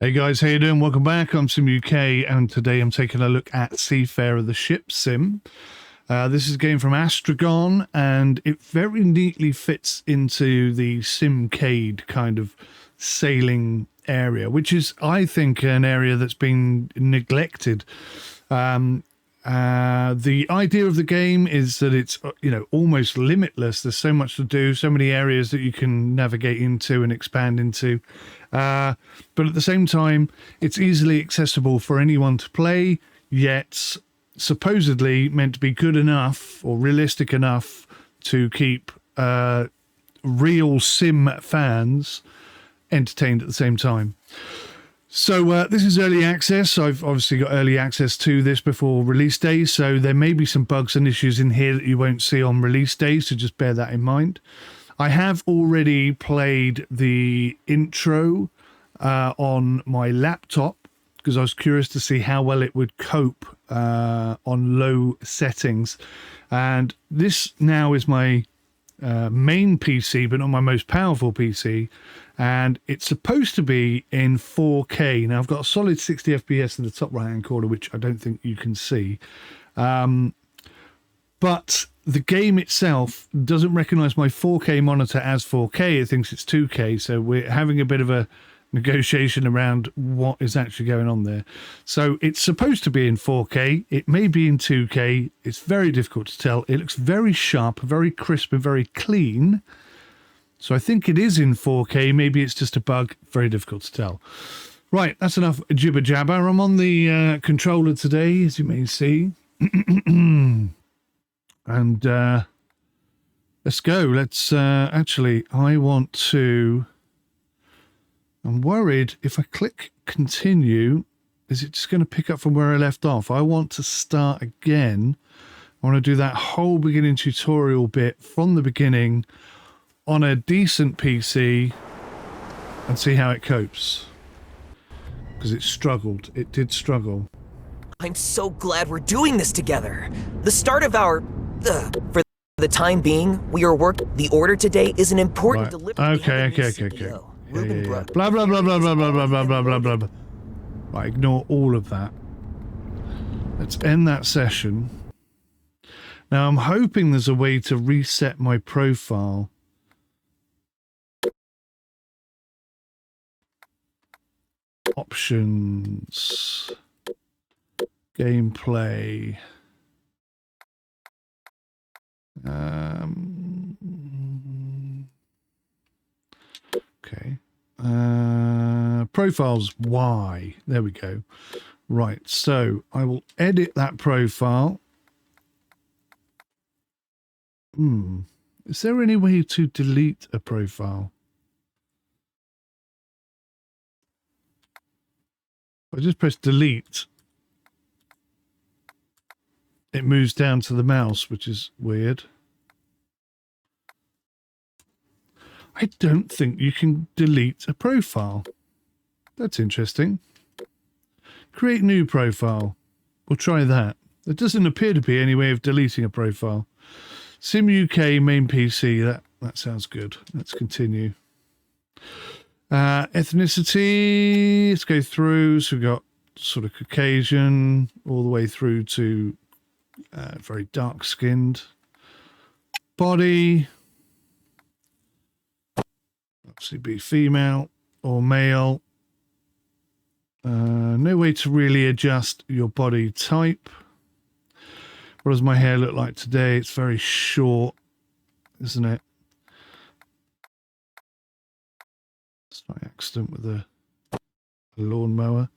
Hey guys, how you doing? Welcome back. I'm Sim UK, and today I'm taking a look at Seafarer, the ship sim. This is a game from Astragon, and it very neatly fits into the Simcade kind of sailing area, which is, I think, an area that's been neglected. The idea of the game is that it's, almost limitless. There's so much to do, so many areas that you can navigate into and expand into. But at the same time, it's easily accessible for anyone to play, yet supposedly meant to be good enough or realistic enough to keep real sim fans entertained at the same time. So this is early access. I've obviously got early access to this before release day, so there may be some bugs and issues in here that you won't see on release day, so just bear that in mind. I have already played the intro on my laptop because I was curious to see how well it would cope on low settings. And this now is my main PC, but not my most powerful PC. And it's supposed to be in 4K. Now, I've got a solid 60 FPS in the top right-hand corner, which I don't think you can see. But the game itself doesn't recognize my 4K monitor as 4K. It thinks it's 2K. So we're having a bit of a negotiation around what is actually going on there. So it's supposed to be in 4K. It may be in 2K. It's very difficult to tell. It looks very sharp, very crisp, and very clean. So I think it is in 4K. Maybe it's just a bug. Very difficult to tell. Right, that's enough jibber jabber. I'm on the controller today, as you may see. And let's go. Let's actually, I'm worried if I click continue, is it just going to pick up from where I left off? I want to start again. I want to do that whole beginning tutorial bit from the beginning on a decent PC and see how it copes. Because it struggled. It did struggle. I'm so glad we're doing this together. The start of our... for the time being, the order today is an important delivery. Okay. Yeah. Blah, blah, blah, blah, blah, blah, blah, blah, blah, blah, blah. Right, ignore all of that. Let's end that session. Now, I'm hoping there's a way to reset my profile. Options. Gameplay. Okay. Profiles Y. There we go. Right. So I will edit that profile. Is there any way to delete a profile? I just press delete. It moves down to the mouse, which is weird. I don't think you can delete a profile. That's interesting. Create new profile. We'll try that. There doesn't appear to be any way of deleting a profile. Sim UK main PC. That sounds good. Let's continue. Ethnicity. Let's go through. So we've got sort of Caucasian all the way through to very dark skinned. Body. Obviously be female or male. No way to really adjust your body type. What does my hair look like today? It's very short, isn't it? It's my accident with a lawnmower.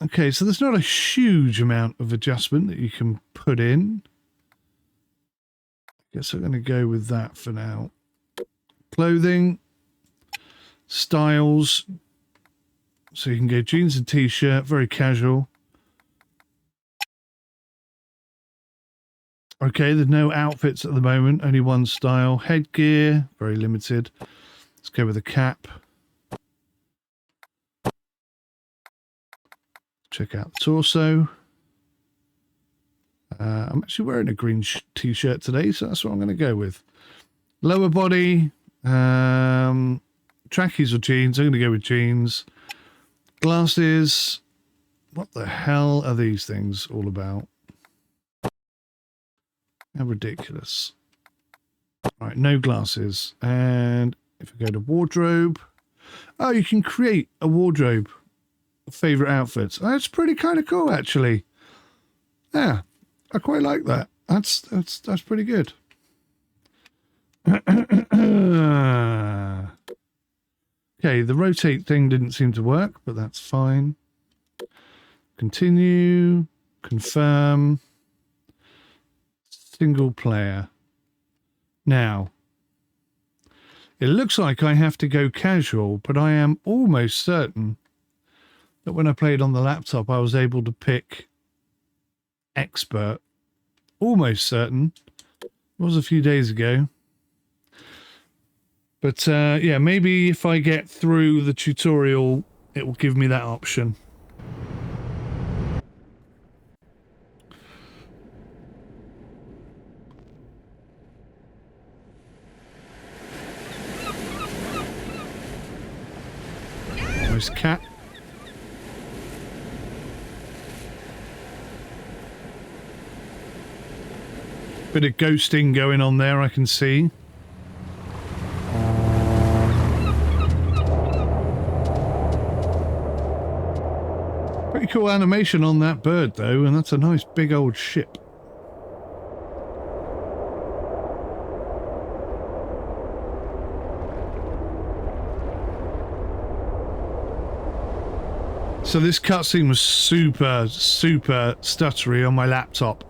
Okay, so there's not a huge amount of adjustment that you can put in. I guess I'm going to go with that for now. Clothing, styles, so you can go jeans and t-shirt, very casual. Okay, there's no outfits at the moment, only one style. Headgear, very limited. Let's go with a cap. Check out the torso. I'm actually wearing a green t-shirt today, so that's what I'm going to go with. Lower body, Trackies or jeans? I'm going to go with jeans. Glasses. What the hell are these things all about? How ridiculous. Right, no glasses. And if I go to wardrobe. Oh, you can create a wardrobe of favourite outfits. That's pretty kind of cool, actually. Yeah, I quite like that. That's pretty good. Okay, the rotate thing didn't seem to work, but that's fine. Continue, confirm, single player. Now, it looks like I have to go casual, but I am almost certain that when I played on the laptop, I was able to pick expert. Almost certain. It was a few days ago. But yeah, maybe if I get through the tutorial, it will give me that option. Nice cat. Bit of ghosting going on there, I can see. Pretty cool animation on that bird, though, and that's a nice big old ship. So this cutscene was super stuttery on my laptop.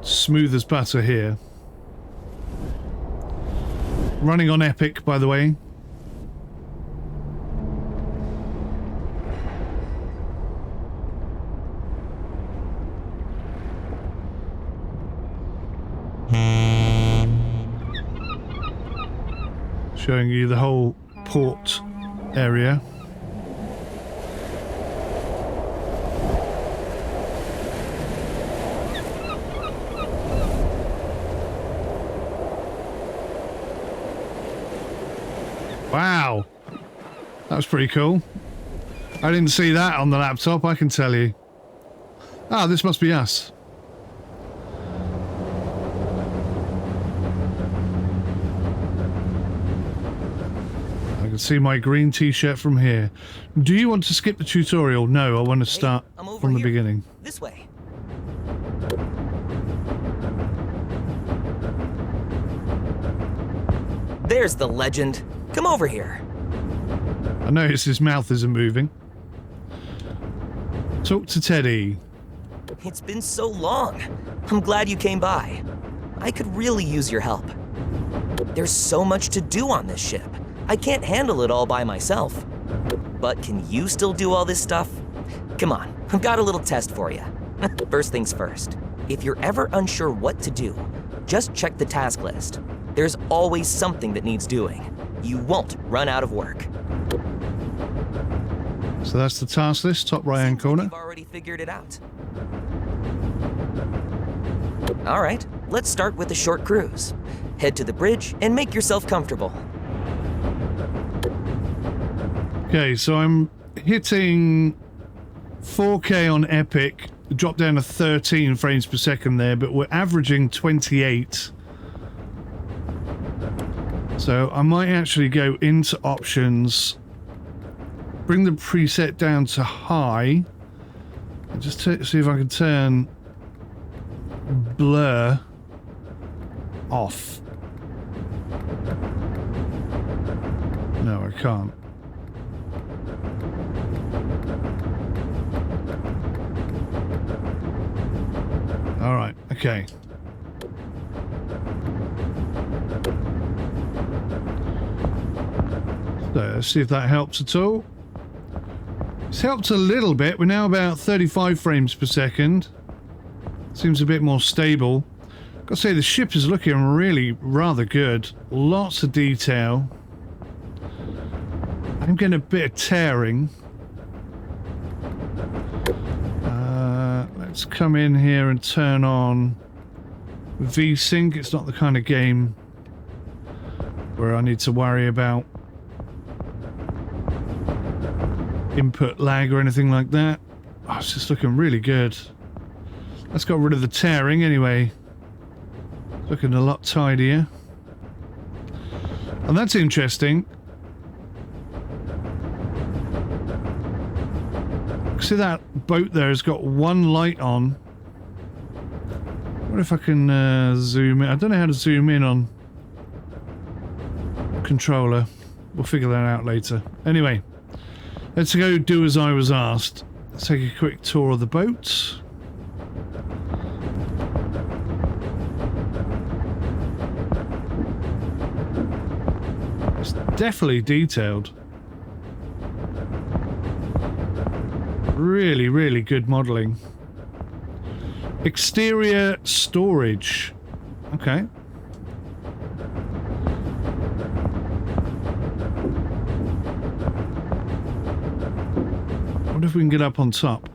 Smooth as butter here. Running on Epic, by the way. Showing you the whole port area. Wow, that was pretty cool. I didn't see that on the laptop, I can tell you. Ah, this must be us. I can see my green t-shirt from here. Do you want to skip the tutorial? No, I want to start from the beginning. This way. There's the legend. Come over here. I notice his mouth isn't moving. Talk to Teddy. It's been so long. I'm glad you came by. I could really use your help. There's so much to do on this ship. I can't handle it all by myself. But can you still do all this stuff? Come on, I've got a little test for you. First things first. If you're ever unsure what to do, just check the task list. There's always something that needs doing. You won't run out of work. So that's the task list, top right-hand corner. You've already figured it out. All right, let's start with a short cruise. Head to the bridge and make yourself comfortable. Okay, so I'm hitting 4K on Epic. Drop down to 13 frames per second there, but we're averaging 28. So I might actually go into options, bring the preset down to high, and just see if I can turn blur off. No, I can't. All right, okay. So let's see if that helps at all. It's helped a little bit. We're now about 35 frames per second. Seems a bit more stable. Gotta say, the ship is looking really rather good. Lots of detail. I'm getting a bit of tearing. Let's come in here and turn on V-Sync. It's not the kind of game where I need to worry about input lag or anything like that. Oh, it's just looking really good. That's got rid of the tearing anyway. Looking a lot tidier. And that's interesting. See that boat there has got one light on. What if I can zoom in? I don't know how to zoom in on controller. We'll figure that out later. Anyway, let's go do as I was asked. Let's take a quick tour of the boat. It's definitely detailed. Really, really good modelling. Exterior storage. Okay. What if we can get up on top?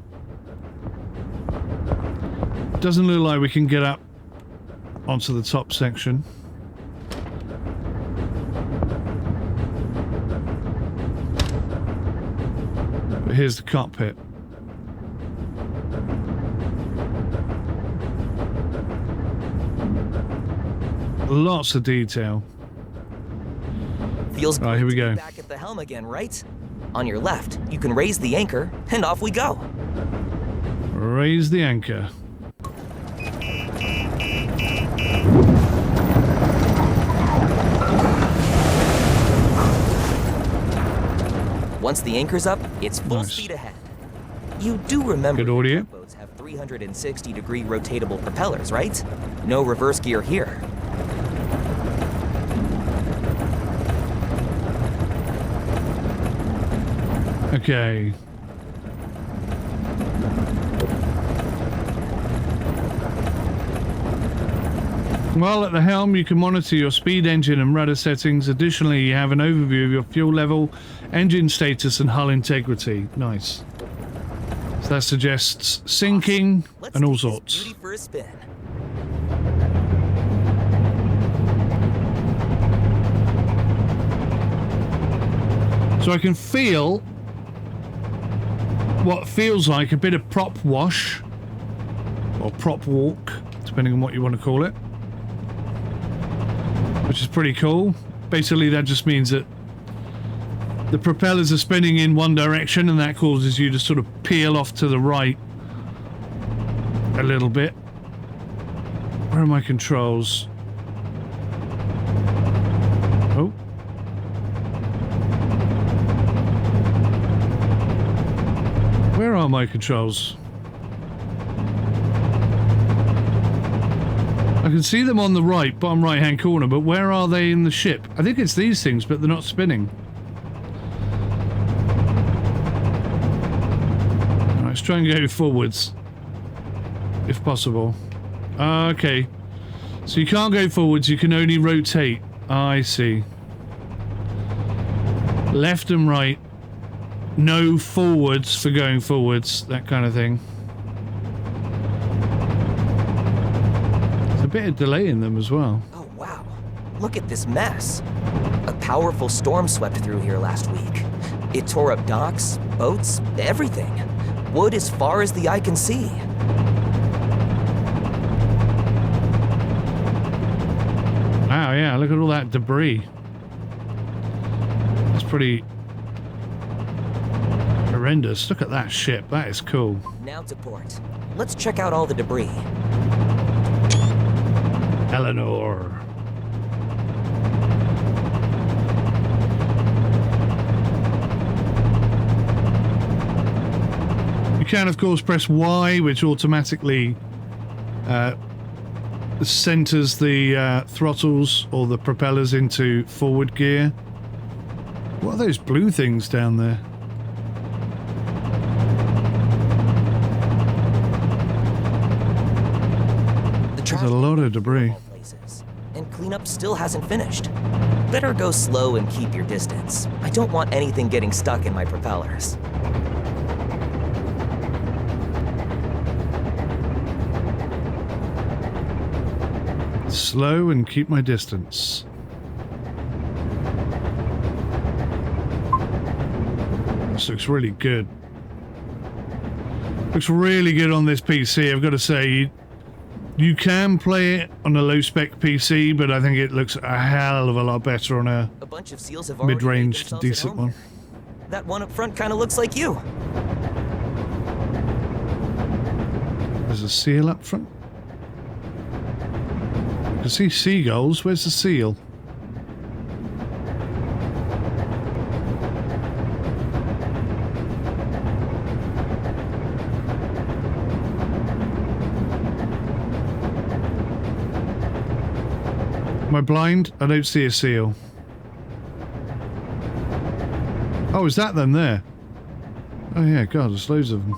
Doesn't look like we can get up onto the top section. But here's the cockpit. Lots of detail. Feels good here we go. Back at the helm again, right? On your left, you can raise the anchor, and off we go. Raise the anchor. Once the anchor's up, it's full speed ahead. You do remember good audio. Boats have 360-degree rotatable propellers, right? No reverse gear here. Okay. While at the helm, you can monitor your speed, engine and rudder settings. Additionally, you have an overview of your fuel level, engine status and hull integrity. Nice. So that suggests sinking and all sorts. Beauty for a spin. So I can feel what feels like a bit of prop wash or prop walk, depending on what you want to call it, which is pretty cool. Basically that just means that the propellers are spinning in one direction and that causes you to sort of peel off to the right a little bit. Where are my controls? Oh. Where are my controls? I can see them on the right, bottom right hand corner, but where are they in the ship? I think it's these things, but they're not spinning. Right, let's try and go forwards, if possible. Okay. So you can't go forwards, you can only rotate. I see. Left and right. No forwards for going forwards, that kind of thing. There's a bit of delay in them as well. Oh wow, look at this mess. A powerful storm swept through here last week. It tore up docks, boats, everything. Wood as far as the eye can see. Wow, yeah, look at all that debris. That's pretty horrendous. Look at that ship. That is cool. Now to port. Let's check out all the debris. Eleanor. You can, of course, press Y, which automatically centers the throttles or the propellers into forward gear. What are those blue things down there? There's a lot of debris. And cleanup still hasn't finished. Better go slow and keep your distance. I don't want anything getting stuck in my propellers. Slow and keep my distance. This looks really good. Looks really good on this PC, I've got to say. You can play it on a low-spec PC, but I think it looks a hell of a lot better on a bunch of seals have already mid-range made to themselves at decent home one. here. That one up front kind of looks like you. There's a seal up front. I can see seagulls. Where's the seal? Am I blind? I don't see a seal. Oh, is that them there? Oh yeah, God, there's loads of them.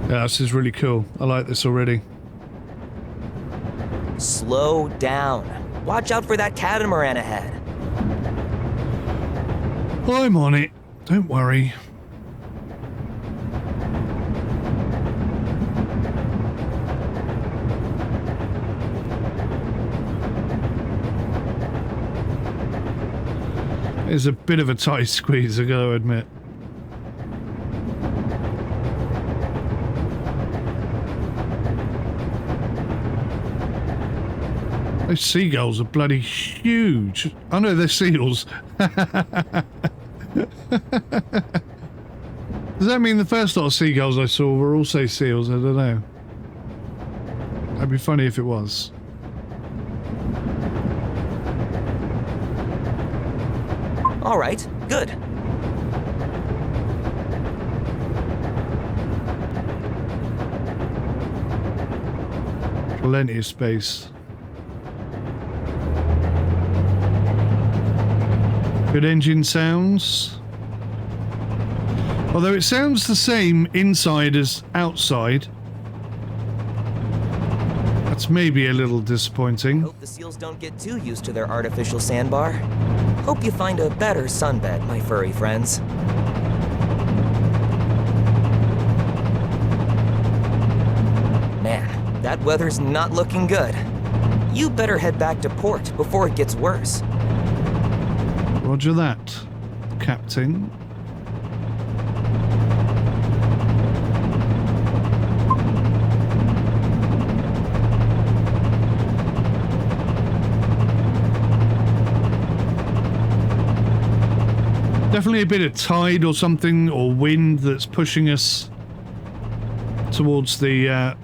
Yeah, this is really cool. I like this already. Slow down. Watch out for that catamaran ahead. I'm on it. Don't worry. It's a bit of a tight squeeze, I gotta admit. Those seagulls are bloody huge. I know they're seals. Does that mean the first lot of seagulls I saw were also seals? I don't know. That'd be funny if it was. All right, good. Plenty of space. Good engine sounds. Although it sounds the same inside as outside. That's maybe a little disappointing. Hope the seals don't get too used to their artificial sandbar. Hope you find a better sunbed, my furry friends. Man, that weather's not looking good. You better head back to port before it gets worse. Roger that, Captain. Definitely a bit of tide or something, or wind that's pushing us towards the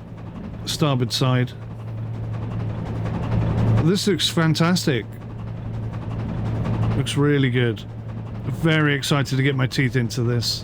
starboard side. This looks fantastic. Looks really good. Very excited to get my teeth into this.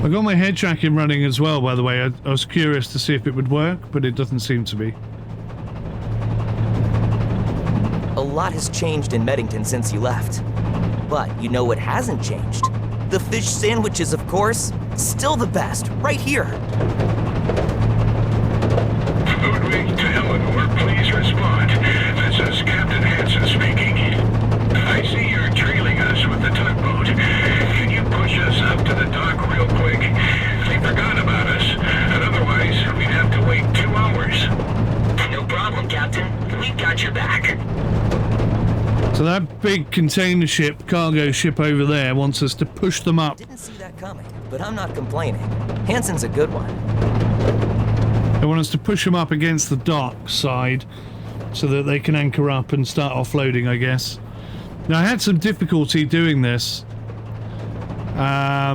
I got my head tracking running as well, by the way. I was curious to see if it would work, but it doesn't seem to be. A lot has changed in Meddington since you left. But you know what hasn't changed? The fish sandwiches, of course. Still the best, right here. Foodwing to Eleanor, please respond. This is Captain Hansen speaking. I see you're trailing us with the tugboat. Can you push us up to the dock real quick? They forgot about us, and otherwise we'd have to wait 2 hours. No problem, Captain. We've got your back. So that big container ship, cargo ship over there, wants us to push them up. Didn't see that coming, but I'm not complaining. Hansen's a good one. They want us to push them up against the dock side so that they can anchor up and start offloading, I guess. Now, I had some difficulty doing this. I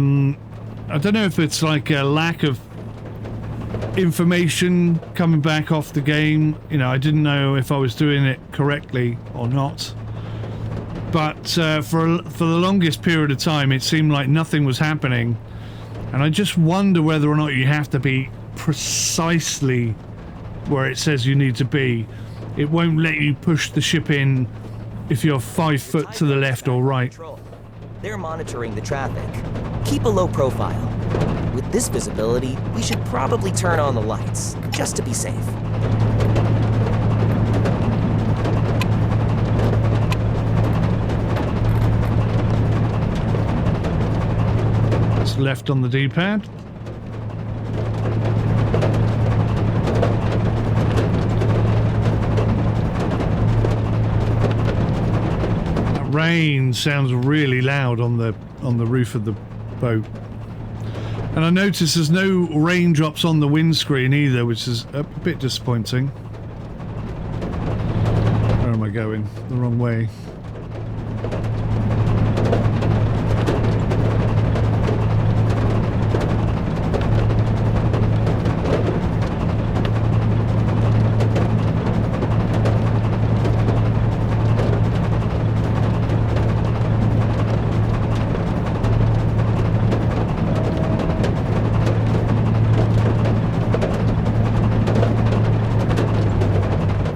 don't know if it's like a lack of information coming back off the game. You know, I didn't know if I was doing it correctly or not. But for the longest period of time, it seemed like nothing was happening. And I just wonder whether or not you have to be precisely where it says you need to be. it won't let you push the ship in if you're 5 foot to the left or right. They're monitoring the traffic. Keep a low profile. With this visibility, we should probably turn on the lights, just to be safe. It's left on the D-pad. Rain sounds really loud on the roof of the boat, and I notice there's no raindrops on the windscreen either, which is a bit disappointing. Where am I going? The wrong way.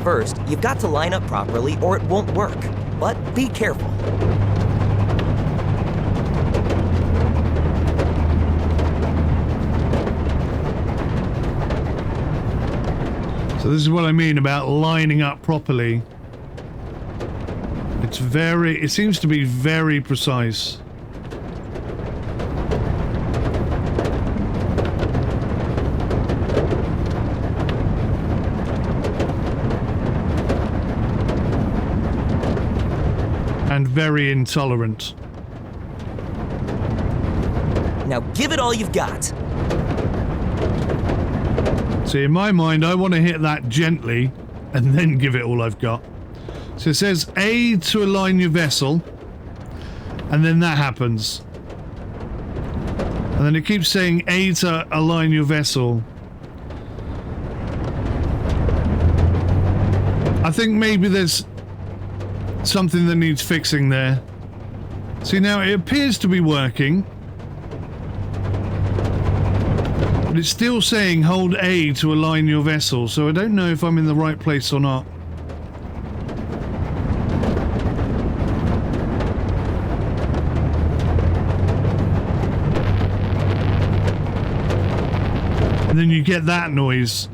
First, you've got to line up properly or it won't work. But be careful. So this is what I mean about lining up properly. It seems to be very precise. And very intolerant. Now give it all you've got. See, in my mind, I want to hit that gently and then give it all I've got. So it says A to align your vessel, and then that happens. And then it keeps saying A to align your vessel. I think maybe there's something that needs fixing there. See, now it appears to be working, but it's still saying hold A to align your vessel, so I don't know if I'm in the right place or not. And then you get that noise,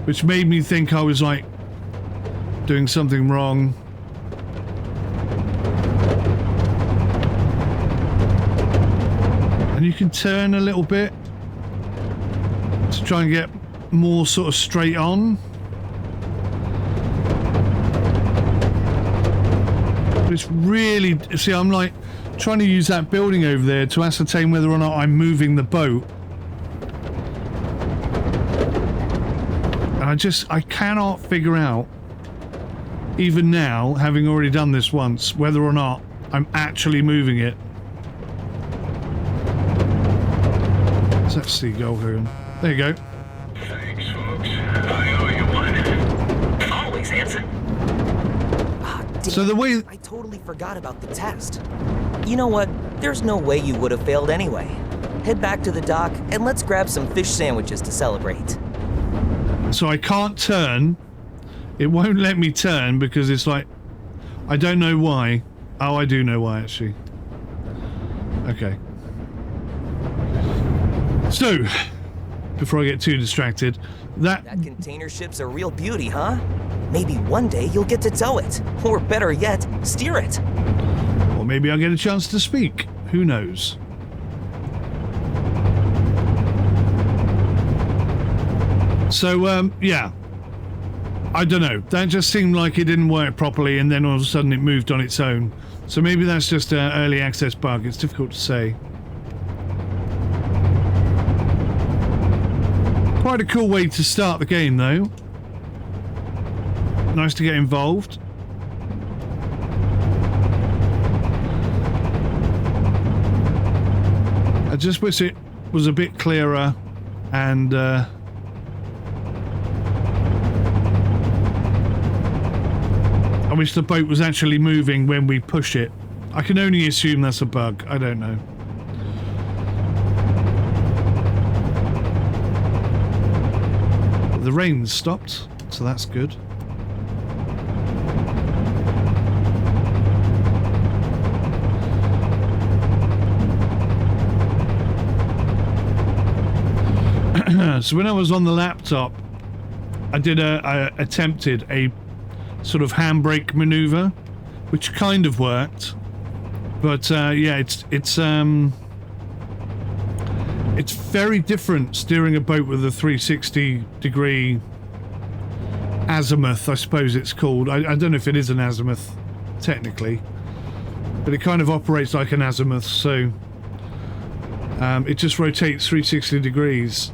which made me think I was like doing something wrong. And you can turn a little bit to try and get more sort of straight on. But it's really, see, I'm like trying to use that building over there to ascertain whether or not I'm moving the boat. And I cannot figure out, even now, having already done this once, whether or not I'm actually moving it. What's that seagull doing? There you go. Thanks, folks. I owe you one. Always, Hanson. So the way... I totally forgot about the test. You know what? There's no way you would have failed anyway. Head back to the dock and let's grab some fish sandwiches to celebrate. So I can't turn. It won't let me turn because it's like... I don't know why. Oh, I do know why, actually. Okay. So, before I get too distracted, that container ship's a real beauty, huh? Maybe one day you'll get to tow it. Or better yet, steer it. Or maybe I'll get a chance to speak. Who knows? So, yeah. I don't know. That just seemed like it didn't work properly and then all of a sudden it moved on its own. So maybe that's just an early access bug. It's difficult to say. Quite a cool way to start the game, though. Nice to get involved. I just wish it was a bit clearer and I wish the boat was actually moving when we push it. I can only assume that's a bug. I don't know. The rain's stopped, so that's good. So when I was on the laptop, I attempted a sort of handbrake maneuver, which kind of worked, but yeah, it's very different steering a boat with a 360-degree azimuth, I suppose it's called. I don't know if it is an azimuth technically, but it kind of operates like an azimuth, so it just rotates 360 degrees.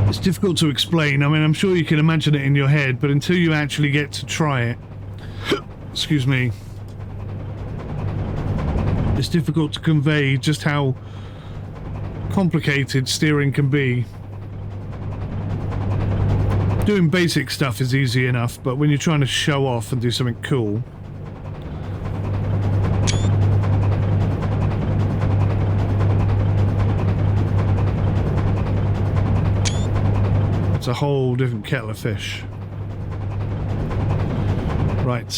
It's difficult to explain. I mean, I'm sure you can imagine it in your head, but until you actually get to try it, excuse me, it's difficult to convey just how complicated steering can be. Doing basic stuff is easy enough, but when you're trying to show off and do something cool, it's a whole different kettle of fish. Right,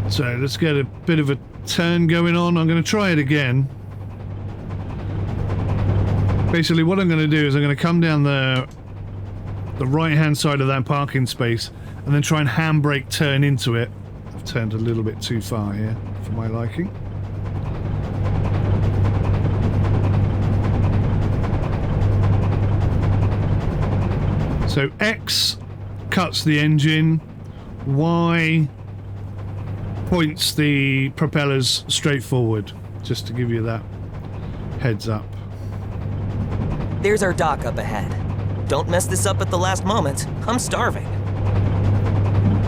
so let's get a bit of a turn going on. I'm going to try it again. Basically what I'm going to do is I'm going to come down the right hand side of that parking space and then try and handbrake turn into it. I've turned a little bit too far here for my liking. So X cuts the engine, Y points the propellers straight forward, just to give you that heads up. There's our dock up ahead. Don't mess this up at the last moment. I'm starving.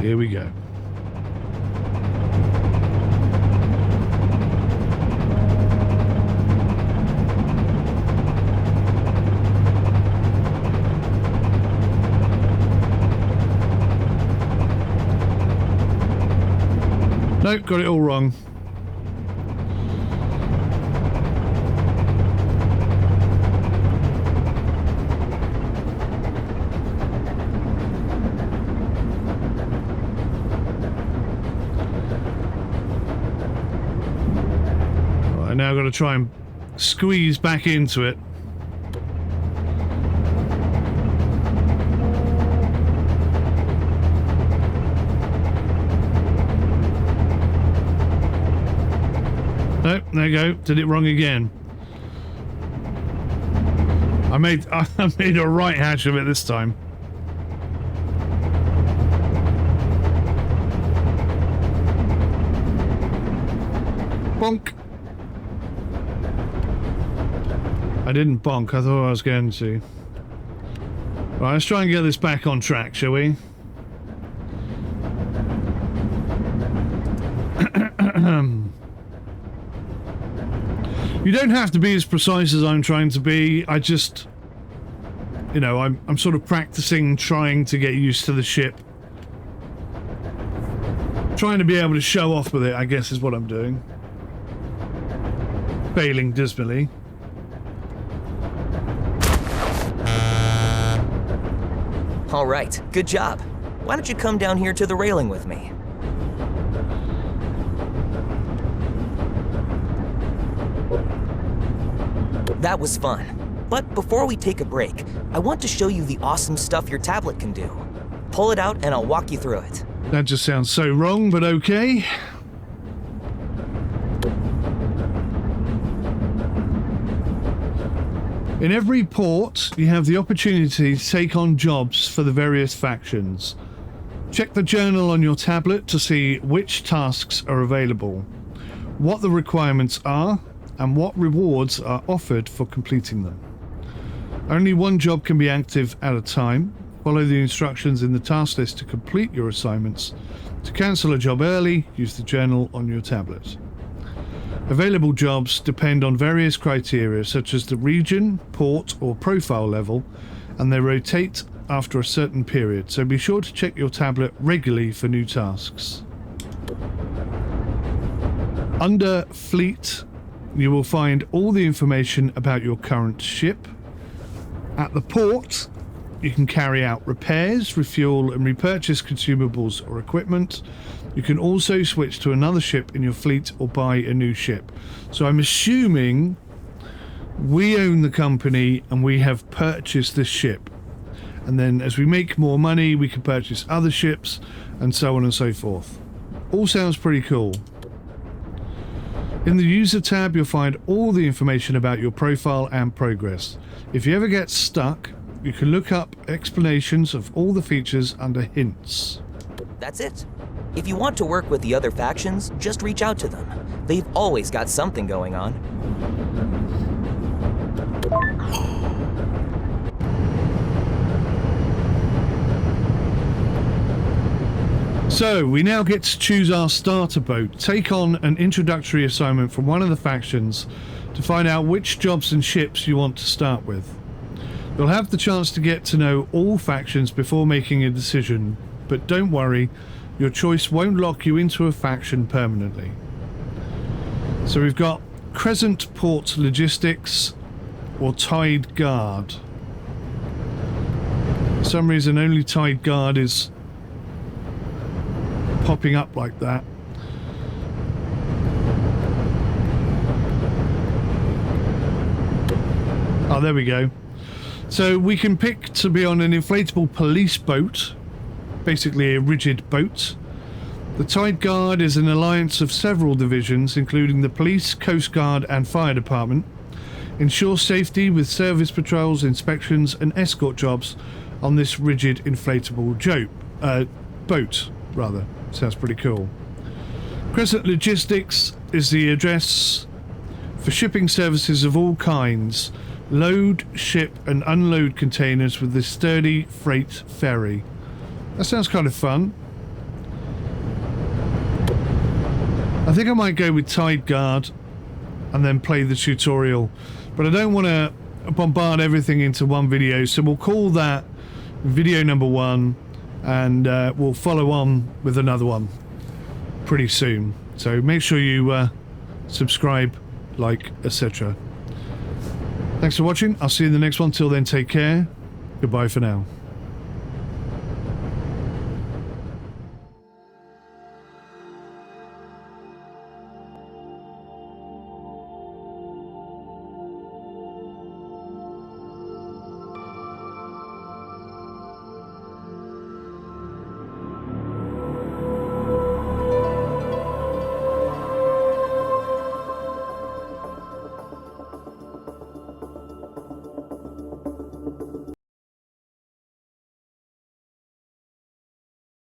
Here we go. Nope, got it all wrong. I now got to try and squeeze back into it. Nope, there you go. Did it wrong again. I made a right hash of it this time. Bonk. I didn't bonk. I thought I was going to. Right, let's try and get this back on track, shall we? You don't have to be as precise as I'm trying to be. I just, you know, I'm sort of practicing trying to get used to the ship. Trying to be able to show off with it, I guess, is what I'm doing. Failing dismally. All right, good job. Why don't you come down here to the railing with me? That was fun. But before we take a break, I want to show you the awesome stuff your tablet can do. Pull it out and I'll walk you through it. That just sounds so wrong, but okay. In every port, you have the opportunity to take on jobs for the various factions. Check the journal on your tablet to see which tasks are available, what the requirements are, and what rewards are offered for completing them. Only one job can be active at a time. Follow the instructions in the task list to complete your assignments. To cancel a job early, use the journal on your tablet. Available jobs depend on various criteria such as the region, port, or profile level, and they rotate after a certain period, so be sure to check your tablet regularly for new tasks. Under Fleet, you will find all the information about your current ship. At the port, you can carry out repairs, refuel and repurchase consumables or equipment. You can also switch to another ship in your fleet or buy a new ship. So I'm assuming We own the company and we have purchased this ship. And then as we make more money, we can purchase other ships and so on and so forth. All sounds pretty cool. In the user tab, you'll find all the information about your profile and progress. If you ever get stuck, you can look up explanations of all the features under hints. That's it. If you want to work with the other factions, just reach out to them. They've always got something going on. So, we now get to choose our starter boat, take on an introductory assignment from one of the factions to find out which jobs and ships you want to start with. You'll have the chance to get to know all factions before making a decision, but don't worry, your choice won't lock you into a faction permanently. So we've got Crescent Port Logistics or Tide Guard. For some reason only Tide Guard is popping up like that. Oh, there we go. So we can pick to be on an inflatable police boat, basically a rigid boat. The Tide Guard is an alliance of several divisions, including the police, coast guard and fire department. Ensure safety with service patrols, inspections and escort jobs on this rigid inflatable boat. Sounds pretty cool. Crescent Logistics is the address for shipping services of all kinds. Load, ship and unload containers with this sturdy freight ferry. That sounds kind of fun. I think I might go with Tide Guard and then play the tutorial, but I don't want to bombard everything into one video, so we'll call that video number 1 and we'll follow on with another one pretty soon. So make sure you subscribe, like, etc. Thanks for watching. I'll see you in the next one. Till then, take care. Goodbye for now.